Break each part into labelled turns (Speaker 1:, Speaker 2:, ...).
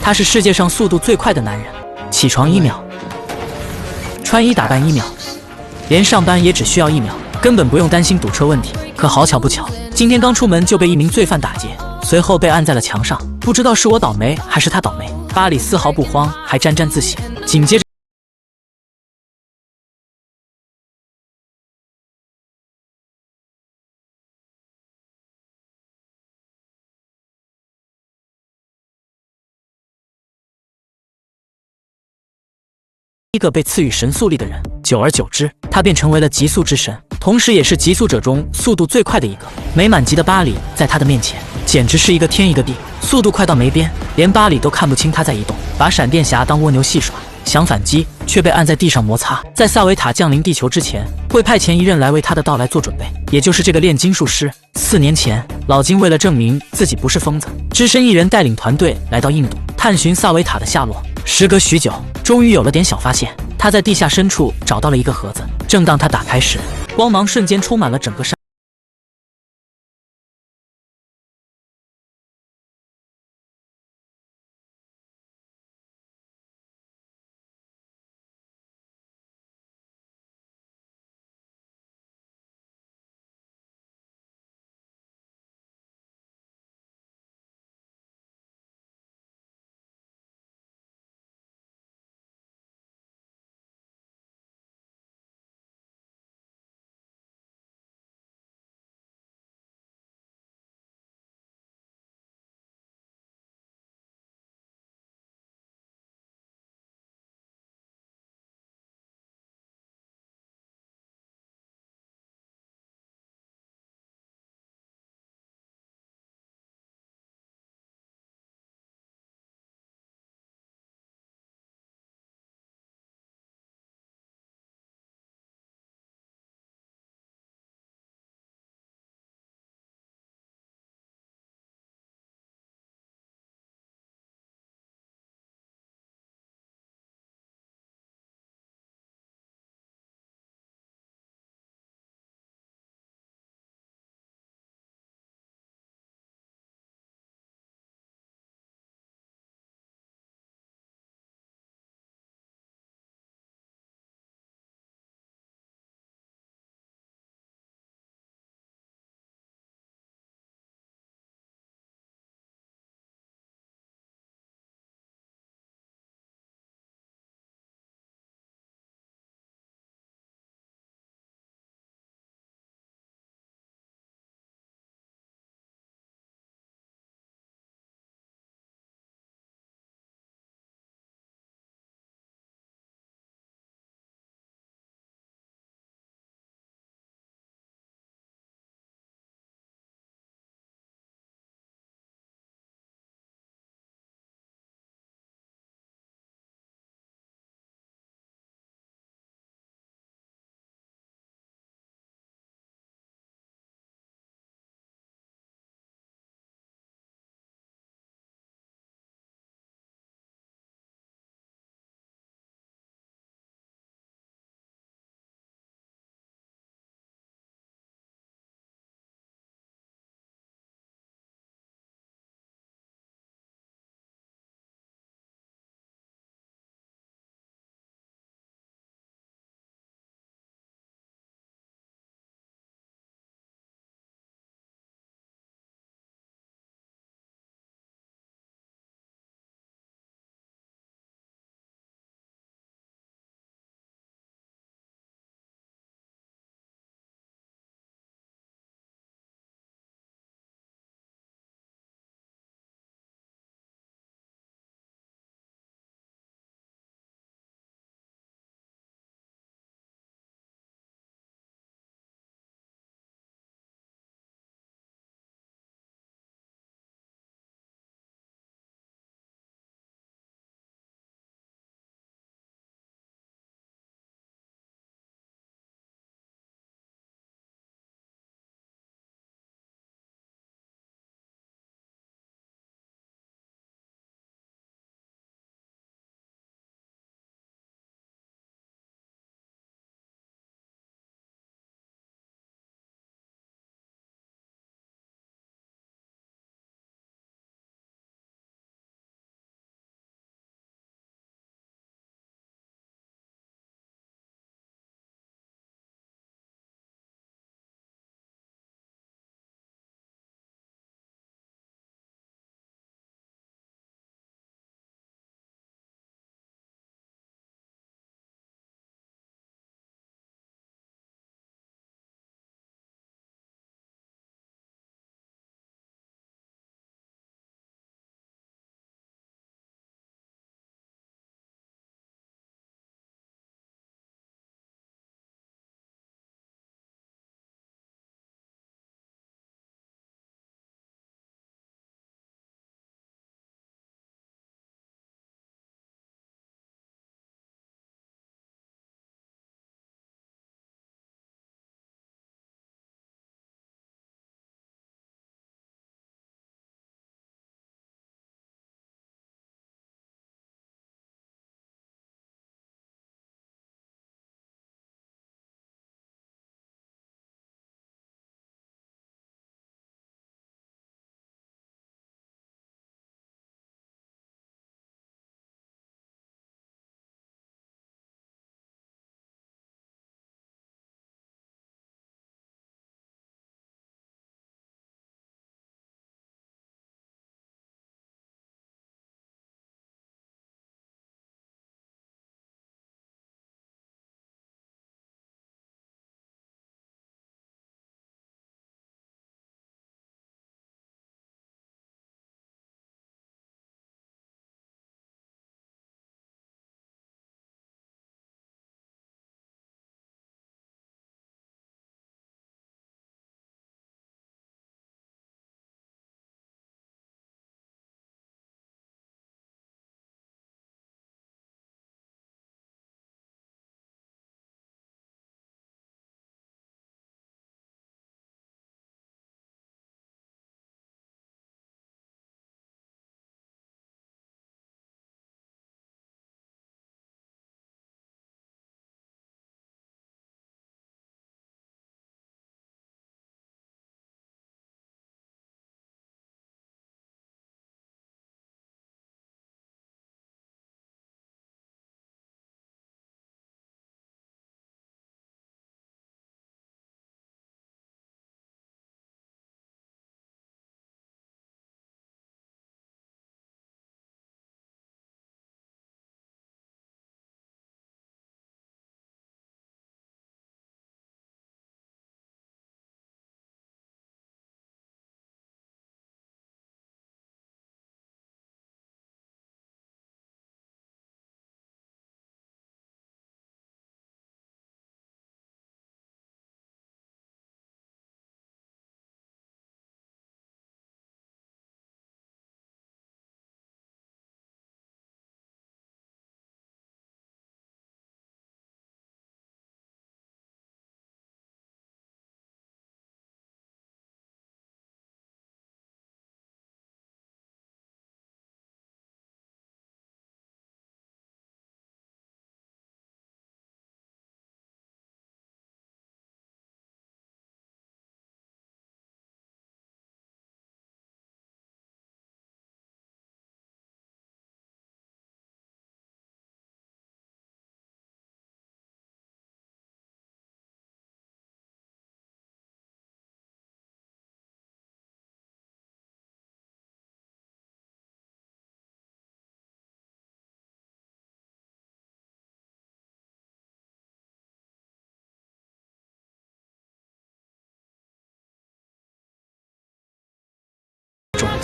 Speaker 1: 他是世界上速度最快的男人。起床1秒，穿衣打扮1秒，连上班也只需要1秒，根本不用担心堵车问题。可好巧不巧，今天刚出门就被一名罪犯打劫，随后被按在了墙上。不知道是我倒霉还是他倒霉，巴里丝毫不慌，还沾沾自喜。紧接着。一个被赐予神速力的人，久而久之，他便成为了极速之神，同时也是极速者中速度最快的一个。没满级的巴里在他的面前，简直是一个天一个地，速度快到没边，连巴里都看不清他在移动，把闪电侠当蜗牛戏耍，想反击却被按在地上摩擦。在萨维塔降临地球之前，会派遣一人来为他的到来做准备，也就是这个炼金术师。4年前，老金为了证明自己不是疯子，只身一人带领团队来到印度，探寻萨维塔的下落。时隔许久，终于有了点小发现。他在地下深处找到了一个盒子，正当他打开时，光芒瞬间充满了整个山。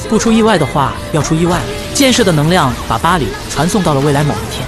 Speaker 1: 不出意外的话，要出意外了。建设的能量把巴里传送到了未来某一天。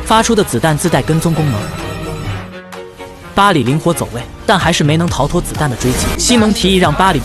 Speaker 1: 发出的子弹自带跟踪功能。巴里灵活走位，但还是没能逃脱子弹的追击。西蒙提议让巴里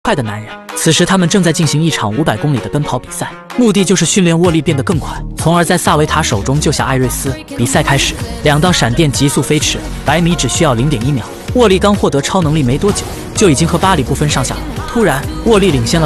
Speaker 1: 快的男人。此时他们正在进行一场500公里的奔跑比赛，目的就是训练沃利变得更快，从而在萨维塔手中救下艾瑞斯。比赛开始，2道闪电急速飞驰，100米只需要0.1秒。沃利刚获得超能力没多久，就已经和巴里不分上下了。突然，沃利领先了。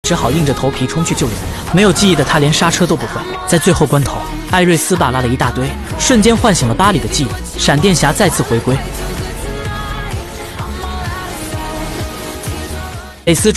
Speaker 1: 只好硬着头皮冲去救人。没有记忆的他连刹车都不会，在最后关头，艾瑞斯巴拉了一大堆，瞬间唤醒了巴里的记忆，闪电侠再次回归。蕾丝。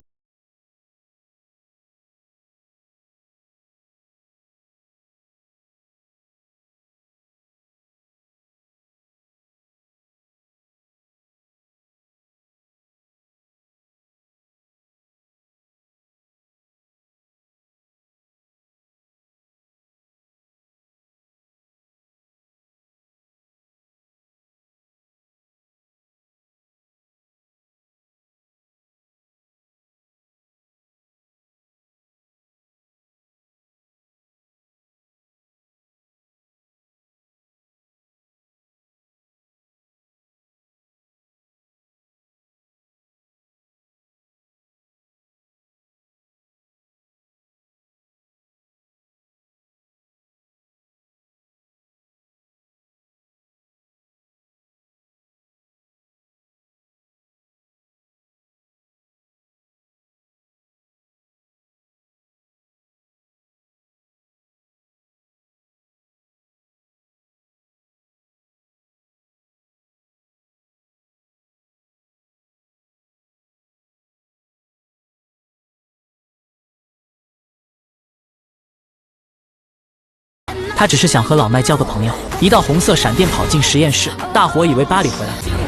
Speaker 1: 他只是想和老麦交个朋友。一道红色闪电跑进实验室，大伙以为巴里回来了，